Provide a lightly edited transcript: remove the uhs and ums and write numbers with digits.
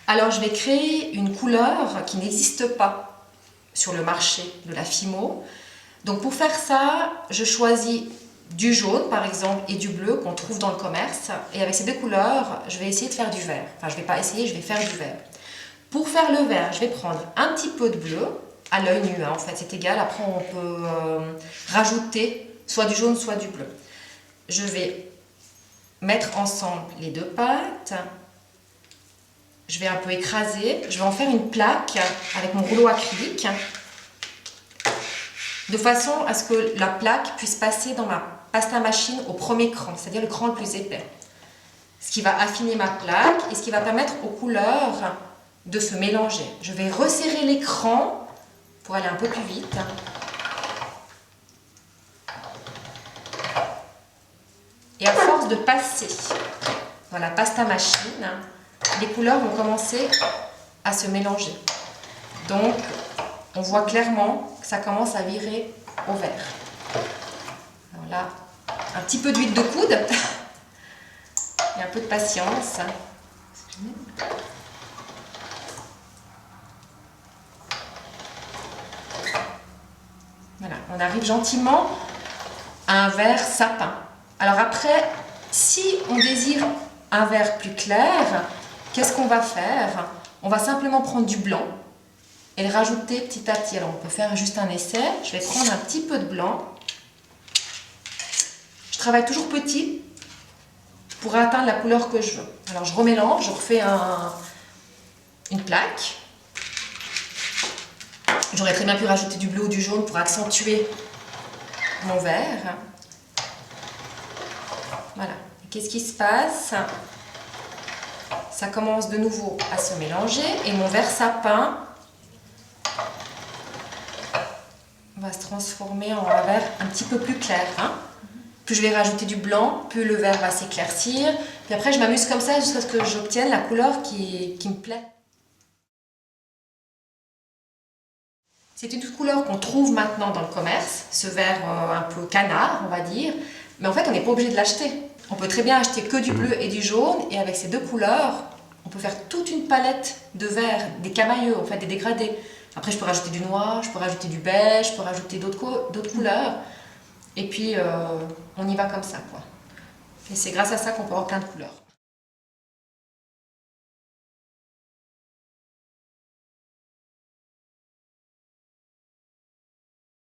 Alors je vais créer une couleur qui n'existe pas sur le marché de la Fimo. Donc pour faire ça, je choisis du jaune par exemple et du bleu qu'on trouve dans le commerce. Et avec ces deux couleurs, je vais essayer de faire du vert. Enfin, je ne vais pas essayer, je vais faire du vert. Pour faire le vert, je vais prendre un petit peu de bleu, à l'œil nu, hein, en fait c'est égal. Après on peut rajouter soit du jaune, soit du bleu. Je vais mettre ensemble les deux pâtes. Je vais un peu écraser. Je vais en faire une plaque avec mon rouleau acrylique, de façon à ce que la plaque puisse passer dans ma pasta machine au premier cran, c'est-à-dire le cran le plus épais. Ce qui va affiner ma plaque et ce qui va permettre aux couleurs de se mélanger. Je vais resserrer l'écran pour aller un peu plus vite. Et à force de passer dans la pasta machine, les couleurs vont commencer à se mélanger. Donc, on voit clairement que ça commence à virer au vert. Alors là, un petit peu d'huile de coude et un peu de patience. Voilà, on arrive gentiment à un vert sapin. Alors après, si on désire un vert plus clair, qu'est-ce qu'on va faire? On va simplement prendre du blanc et le rajouter petit à petit. Alors on peut faire juste un essai. Je vais prendre un petit peu de blanc. Je travaille toujours petit pour atteindre la couleur que je veux. Alors je remélange, je refais une plaque. J'aurais très bien pu rajouter du bleu ou du jaune pour accentuer mon vert. Voilà. Qu'est-ce qui se passe? Ça commence de nouveau à se mélanger et mon vert sapin va se transformer en un vert un petit peu plus clair. Hein. Plus je vais rajouter du blanc, plus le vert va s'éclaircir. Puis après, je m'amuse comme ça jusqu'à ce que j'obtienne la couleur qui me plaît. C'est une couleur qu'on trouve maintenant dans le commerce, ce vert un peu canard, on va dire. Mais en fait, on n'est pas obligé de l'acheter. On peut très bien acheter que du bleu et du jaune, et avec ces deux couleurs, on peut faire toute une palette de verts, des camailleux, en fait, des dégradés. Après, je peux rajouter du noir, je peux rajouter du beige, je peux rajouter d'autres couleurs. Et puis, on y va comme ça, quoi. Et c'est grâce à ça qu'on peut avoir plein de couleurs.